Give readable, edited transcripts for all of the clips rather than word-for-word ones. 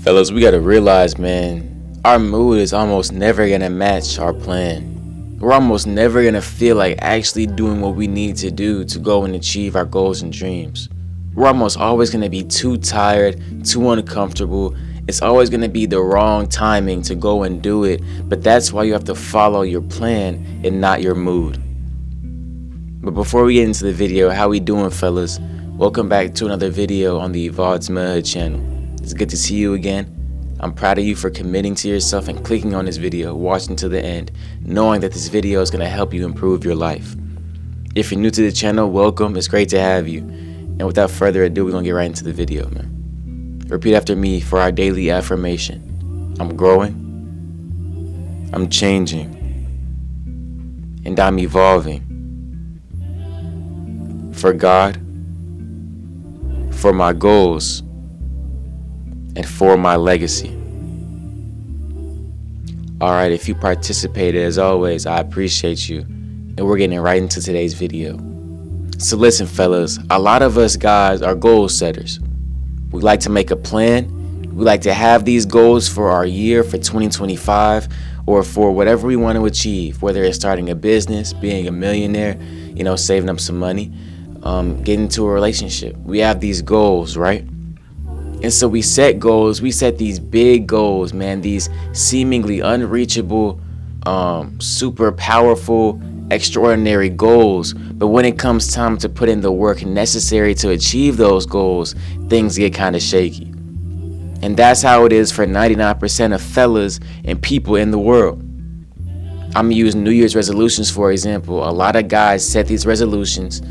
Fellas, we gotta realize, man, our mood is almost never gonna match our plan. We're almost never gonna feel like actually doing what we need to do to go and achieve our goals and dreams. We're almost always gonna be too tired, too uncomfortable. It's always gonna be the wrong timing to go and do it, but that's why you have to follow your plan and not your mood. But before we get into the video, how we doing, fellas? Welcome back to another video on the Evolved's Manhood channel. It's good to see you again. I'm proud of you for committing to yourself and clicking on this video, watching to the end, knowing that this video is going to help you improve your life. If you're new to the channel, welcome. It's great to have you. And without further ado, we're going to get right into the video, man. Repeat after me for our daily affirmation. I'm growing, I'm changing, and I'm evolving. For God, for my goals, and for my legacy. Alright, if you participated, as always, I appreciate you. And we're getting right into today's video. So listen, fellas, a lot of us guys are goal setters. We like to make a plan. We like to have these goals for our year, for 2025, or for whatever we want to achieve, whether it's starting a business, being a millionaire, saving up some money, getting into a relationship. We have these goals, right? And so we set goals, we set these big goals, man, these seemingly unreachable, super powerful, extraordinary goals. But when it comes time to put in the work necessary to achieve those goals, things get kind of shaky. And that's how it is for 99% of fellas and people in the world. I'm gonna use New Year's resolutions, for example. A lot of guys set these resolutions.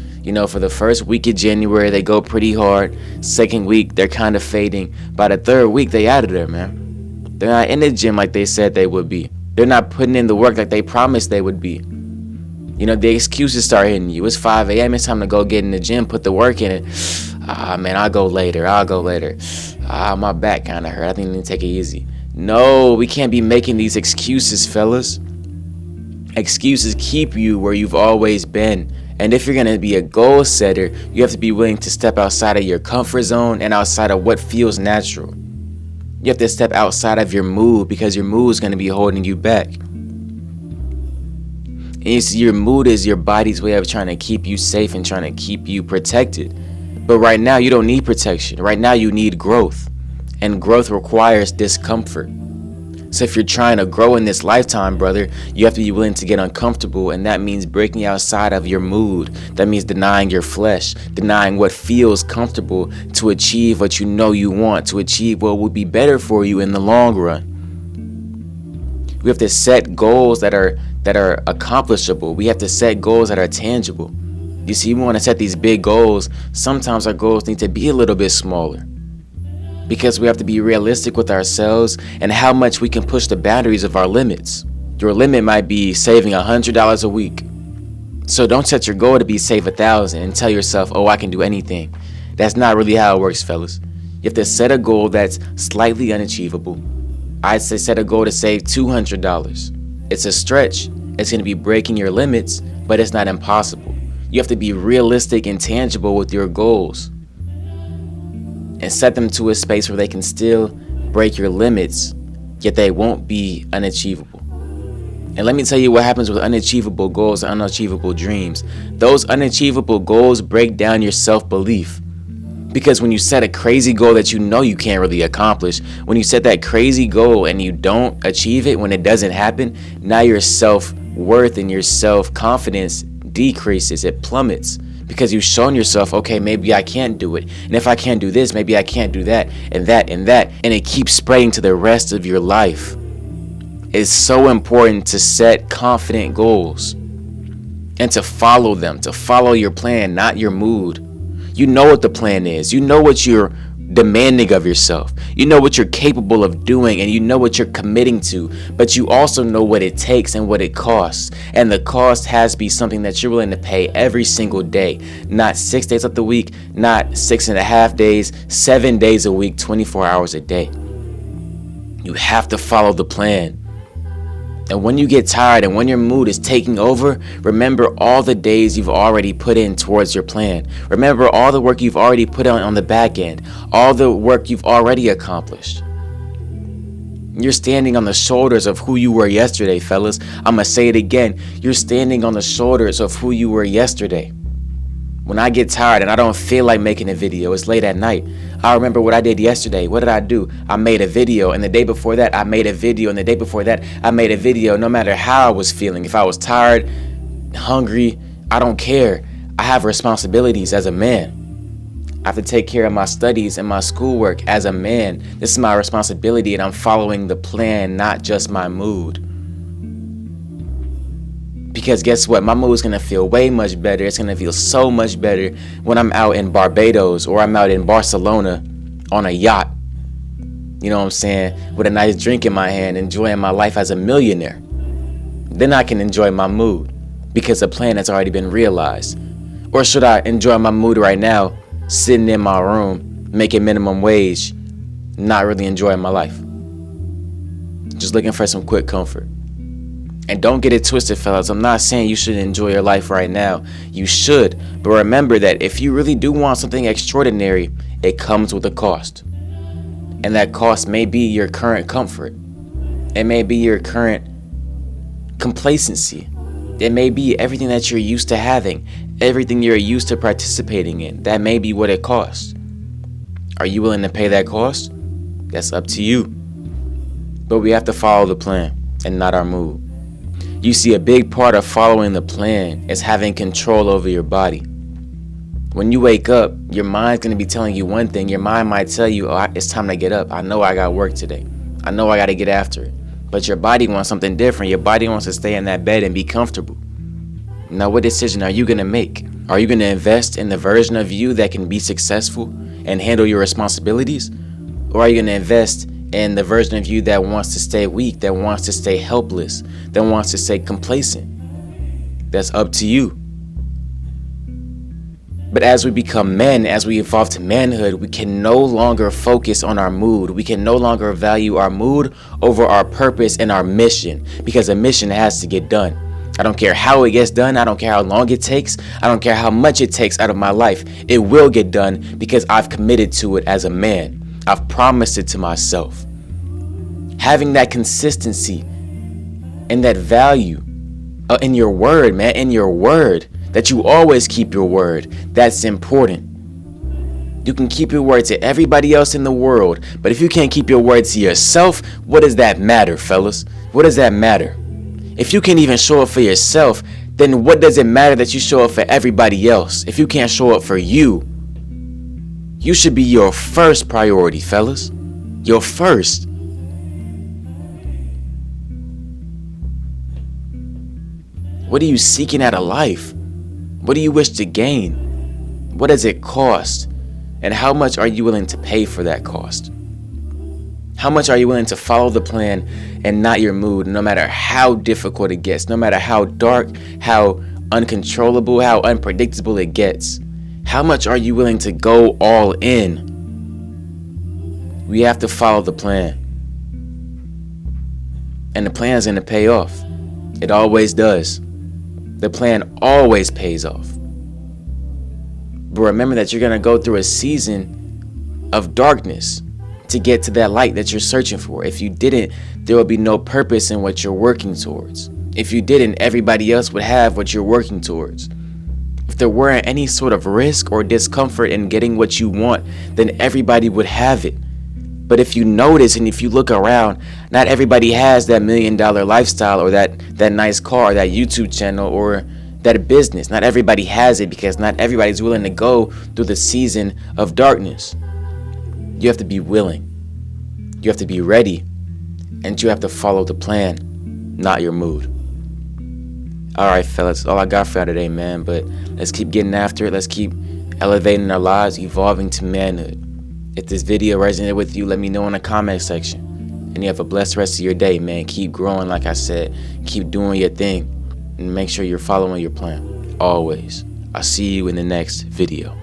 For the first week of January, they go pretty hard. Second week, they're kind of fading. By the third week, they out of there, man. They're not in the gym like they said they would be. They're not putting in the work like they promised they would be. The excuses start hitting you. It's 5 a.m. It's time to go get in the gym, put the work in it. Man, I'll go later. My back kind of hurt. I think I need to take it easy. No, we can't be making these excuses, fellas. Excuses keep you where you've always been. And if you're going to be a goal setter, you have to be willing to step outside of your comfort zone and outside of what feels natural. You have to step outside of your mood because your mood is going to be holding you back. And you see, your mood is your body's way of trying to keep you safe and trying to keep you protected. But right now, you don't need protection. Right now, you need growth. And growth requires discomfort. So if you're trying to grow in this lifetime, brother, you have to be willing to get uncomfortable, and that means breaking outside of your mood. That means denying your flesh, denying what feels comfortable to achieve what you want, to achieve what would be better for you in the long run. We have to set goals that are accomplishable. We have to set goals that are tangible. You see, we want to set these big goals. Sometimes our goals need to be a little bit smaller, because we have to be realistic with ourselves and how much we can push the boundaries of our limits. Your limit might be saving $100 a week. So don't set your goal to be save $1,000 and tell yourself, oh, I can do anything. That's not really how it works, fellas. You have to set a goal that's slightly unachievable. I'd say set a goal to save $200. It's a stretch. It's going to be breaking your limits, but it's not impossible. You have to be realistic and tangible with your goals, and set them to a space where they can still break your limits, yet they won't be unachievable. And let me tell you what happens with unachievable goals and unachievable dreams. Those unachievable goals break down your self-belief. Because when you set a crazy goal that you can't really accomplish, when you set that crazy goal and you don't achieve it, when it doesn't happen, now your self-worth and your self-confidence decreases, it plummets. Because you've shown yourself, okay, maybe I can't do it. And if I can't do this, maybe I can't do that, and that, and that. And it keeps spreading to the rest of your life. It's so important to set confident goals and to follow them, to follow your plan, not your mood. You know what the plan is. You know what you're demanding of yourself. You know what you're capable of doing, and you know what you're committing to, but you also know what it takes and what it costs. And the cost has to be something that you're willing to pay every single day, not 6 days of the week, not 6.5 days, 7 days a week, 24 hours a day. You have to follow the plan. And when you get tired and when your mood is taking over, remember all the days you've already put in towards your plan. Remember all the work you've already put on the back end, all the work you've already accomplished. You're standing on the shoulders of who you were yesterday, fellas. I'ma say it again. You're standing on the shoulders of who you were yesterday. When I get tired and I don't feel like making a video, it's late at night, I remember what I did yesterday. What did I do? I made a video, and the day before that, I made a video, and the day before that, I made a video. No matter how I was feeling, if I was tired, hungry, I don't care. I have responsibilities as a man. I have to take care of my studies and my schoolwork as a man. This is my responsibility, and I'm following the plan, not just my mood. Because guess what? My mood's gonna feel way much better. It's gonna feel so much better when I'm out in Barbados or I'm out in Barcelona on a yacht. You know what I'm saying? With a nice drink in my hand, enjoying my life as a millionaire. Then I can enjoy my mood because the plan has already been realized. Or should I enjoy my mood right now, sitting in my room, making minimum wage, not really enjoying my life? Just looking for some quick comfort. And don't get it twisted, fellas. I'm not saying you should enjoy your life right now. You should. But remember that if you really do want something extraordinary, it comes with a cost. And that cost may be your current comfort. It may be your current complacency. It may be everything that you're used to having, everything you're used to participating in. That may be what it costs. Are you willing to pay that cost? That's up to you. But we have to follow the plan and not our mood. You see, a big part of following the plan is having control over your body. When you wake up, your mind's going to be telling you one thing. Your mind might tell you, oh, it's time to get up. I know I got work today. I know I got to get after it. But your body wants something different. Your body wants to stay in that bed and be comfortable. Now, what decision are you going to make? Are you going to invest in the version of you that can be successful and handle your responsibilities? Or are you going to invest in the version of you that wants to stay weak, that wants to stay helpless, that wants to stay complacent? That's up to you. But as we become men, as we evolve to manhood, we can no longer focus on our mood. We can no longer value our mood over our purpose and our mission, because a mission has to get done. I don't care how it gets done. I don't care how long it takes. I don't care how much it takes out of my life. It will get done because I've committed to it as a man. I've promised it to myself. Having that consistency and that value in your word, man, in your word, that you always keep your word, that's important. You can keep your word to everybody else in the world, but if you can't keep your word to yourself, what does that matter, fellas? What does that matter? If you can't even show up for yourself, then what does it matter that you show up for everybody else? If you can't show up for you, you should be your first priority, fellas. Your first. What are you seeking out of life? What do you wish to gain? What does it cost? And how much are you willing to pay for that cost? How much are you willing to follow the plan and not your mood, no matter how difficult it gets, no matter how dark, how uncontrollable, how unpredictable it gets? How much are you willing to go all in? We have to follow the plan. And the plan is going to pay off. It always does. The plan always pays off. But remember that you're going to go through a season of darkness to get to that light that you're searching for. If you didn't, there will be no purpose in what you're working towards. If you didn't, everybody else would have what you're working towards. If there weren't any sort of risk or discomfort in getting what you want, then everybody would have it. But if you notice and if you look around, not everybody has that $1 million lifestyle or that nice car, that YouTube channel, or that business. Not everybody has it because not everybody's willing to go through the season of darkness. You have to be willing. You have to be ready. And you have to follow the plan, not your mood. All right, fellas, all I got for y'all today, man. But let's keep getting after it. Let's keep elevating our lives, evolving to manhood. If this video resonated with you, let me know in the comment section. And you have a blessed rest of your day, man. Keep growing, like I said. Keep doing your thing. And make sure you're following your plan. Always. I'll see you in the next video.